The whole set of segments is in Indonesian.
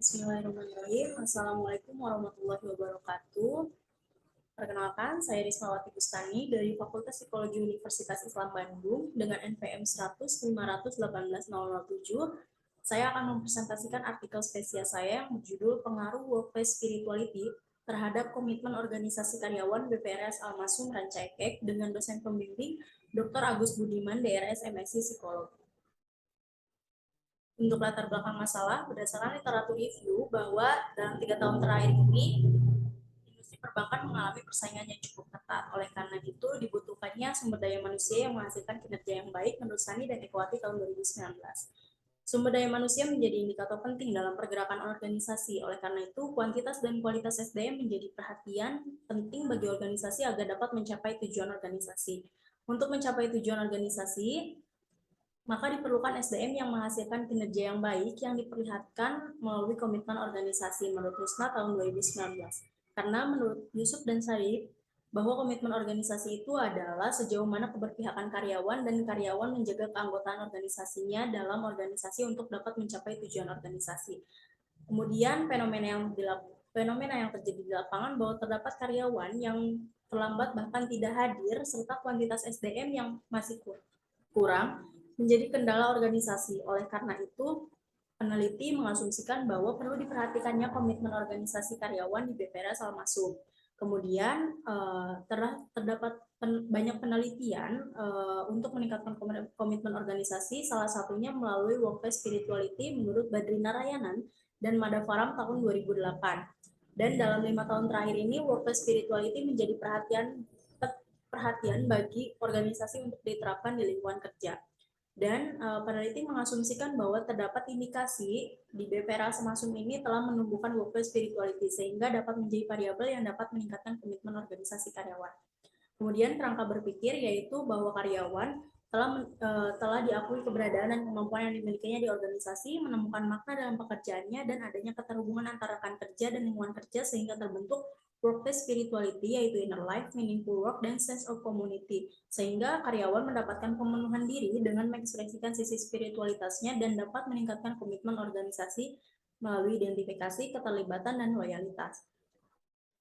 Bismillahirrahmanirrahim. Assalamualaikum warahmatullahi wabarakatuh. Perkenalkan, saya Rismawati Bustani dari Fakultas Psikologi Universitas Islam Bandung dengan NPM 100518007. Saya akan mempresentasikan artikel spesial saya yang berjudul Pengaruh Workplace Spirituality terhadap Komitmen Organisasi Karyawan BPRS Almasum Rancaikek dengan dosen pembimbing Dr. Agus Budiman, DRS MSc Psikologi. Untuk latar belakang masalah, berdasarkan literatur review bahwa dalam 3 tahun terakhir ini, industri perbankan mengalami persaingan yang cukup ketat. Oleh karena itu, dibutuhkannya sumber daya manusia yang menghasilkan kinerja yang baik menurut Sani dan Equati tahun 2019. Sumber daya manusia menjadi indikator penting dalam pergerakan organisasi. Oleh karena itu, kuantitas dan kualitas SDM menjadi perhatian penting bagi organisasi agar dapat mencapai tujuan organisasi. Untuk mencapai tujuan organisasi, maka diperlukan SDM yang menghasilkan kinerja yang baik yang diperlihatkan melalui komitmen organisasi menurut Rusna tahun 2019. Karena menurut Yusuf dan Sarip, bahwa komitmen organisasi itu adalah sejauh mana keberpihakan karyawan dan karyawan menjaga keanggotaan organisasinya dalam organisasi untuk dapat mencapai tujuan organisasi. Kemudian fenomena yang terjadi di lapangan bahwa terdapat karyawan yang terlambat bahkan tidak hadir serta kuantitas SDM yang masih kurang menjadi kendala organisasi. Oleh karena itu, peneliti mengasumsikan bahwa perlu diperhatikannya komitmen organisasi karyawan di BPRS Almasum. Kemudian terdapat banyak penelitian untuk meningkatkan komitmen organisasi, salah satunya melalui Workplace Spirituality menurut Badri Narayanan dan Madhavaram tahun 2008. Dan dalam 5 tahun terakhir ini, Workplace Spirituality menjadi perhatian bagi organisasi untuk diterapkan di lingkungan kerja. Dan peneliti mengasumsikan bahwa terdapat indikasi di BPRS Almasum ini telah menumbuhkan workplace spirituality sehingga dapat menjadi variabel yang dapat meningkatkan komitmen organisasi karyawan. Kemudian kerangka berpikir yaitu bahwa karyawan telah diakui keberadaan dan kemampuan yang dimilikinya di organisasi, menemukan makna dalam pekerjaannya dan adanya keterhubungan antara rekan kerja dan lingkungan kerja sehingga terbentuk workplace spirituality yaitu inner life, meaningful work, dan sense of community. Sehingga karyawan mendapatkan pemenuhan diri dengan mengekspresikan sisi spiritualitasnya dan dapat meningkatkan komitmen organisasi melalui identifikasi, keterlibatan, dan loyalitas.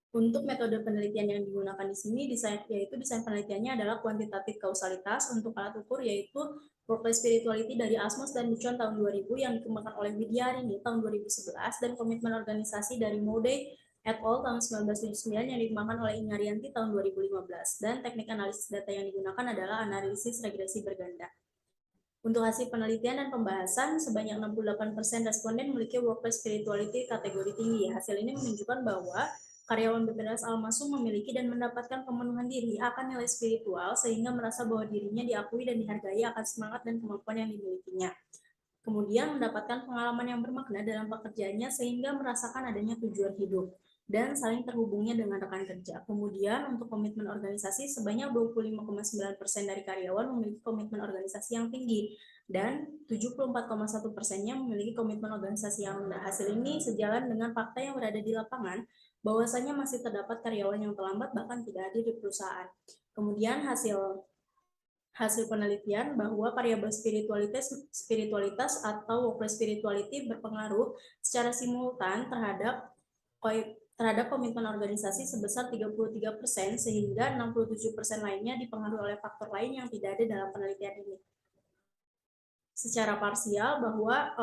Untuk metode penelitian yang digunakan di sini, yaitu desain penelitiannya adalah kuantitatif kausalitas. Untuk alat ukur yaitu workplace spirituality dari Asmus dan Buchon tahun 2000 yang dikembangkan oleh Widyarini tahun 2011 dan komitmen organisasi dari Mode et al. Tahun 1979 yang dikembangkan oleh Ingarianti tahun 2015. Dan teknik analisis data yang digunakan adalah analisis regresi berganda. Untuk hasil penelitian dan pembahasan, sebanyak 68% responden memiliki workplace spirituality kategori tinggi. Hasil ini menunjukkan bahwa karyawan BPRS Almasum memiliki dan mendapatkan pemenuhan diri akan nilai spiritual sehingga merasa bahwa dirinya diakui dan dihargai akan semangat dan kemampuan yang dimilikinya. Kemudian mendapatkan pengalaman yang bermakna dalam pekerjaannya sehingga merasakan adanya tujuan hidup dan saling terhubungnya dengan rekan kerja. Kemudian untuk komitmen organisasi sebanyak 25,9% dari karyawan memiliki komitmen organisasi yang tinggi dan 74,1%-nya memiliki komitmen organisasi yang rendah. Hasil ini sejalan dengan fakta yang berada di lapangan bahwasanya masih terdapat karyawan yang terlambat bahkan tidak hadir di perusahaan. Kemudian hasil penelitian bahwa variabel spiritualitas atau workplace spirituality berpengaruh secara simultan terhadap komitmen organisasi sebesar 33% sehingga 67% lainnya dipengaruhi oleh faktor lain yang tidak ada dalam penelitian ini. Secara parsial bahwa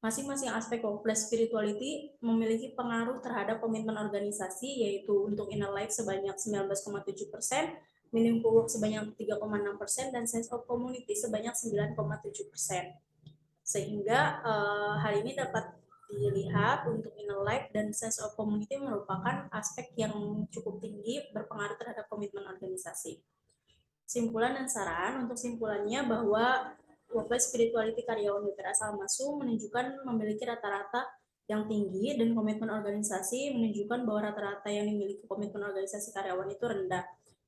masing-masing aspek workplace spirituality memiliki pengaruh terhadap komitmen organisasi, yaitu untuk inner life sebanyak 19,7%, meaningful work sebanyak 3,6%, dan sense of community sebanyak 9,7%. Sehingga hal ini dapat dilihat untuk inner life dan sense of community merupakan aspek yang cukup tinggi berpengaruh terhadap komitmen organisasi. Simpulan dan saran, untuk simpulannya bahwa workplace spirituality karyawan BPRS Almasum menunjukkan memiliki rata-rata yang tinggi dan komitmen organisasi menunjukkan bahwa rata-rata yang dimiliki komitmen organisasi karyawan itu rendah.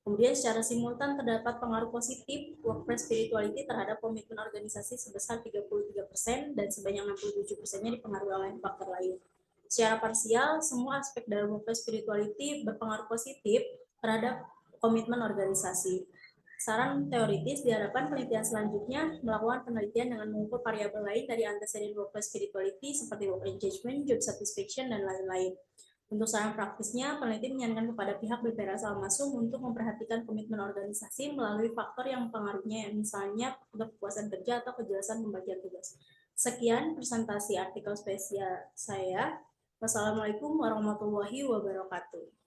Kemudian secara simultan terdapat pengaruh positif workplace spirituality terhadap komitmen organisasi sebesar 33% dan sebanyak 67%-nya dipengaruhi oleh faktor lain. Secara parsial, semua aspek dalam workplace spirituality berpengaruh positif terhadap komitmen organisasi. Saran teoritis diharapkan penelitian selanjutnya melakukan penelitian dengan mengukur variabel lain dari antecedent workplace spirituality seperti work engagement, job satisfaction, dan lain-lain. Untuk saran praktisnya, peneliti menyarankan kepada pihak BPRA Salmasum untuk memperhatikan komitmen organisasi melalui faktor yang mempengaruhinya, misalnya kepuasan kerja atau kejelasan pembagian tugas. Sekian presentasi artikel spesial saya. Wassalamualaikum warahmatullahi wabarakatuh.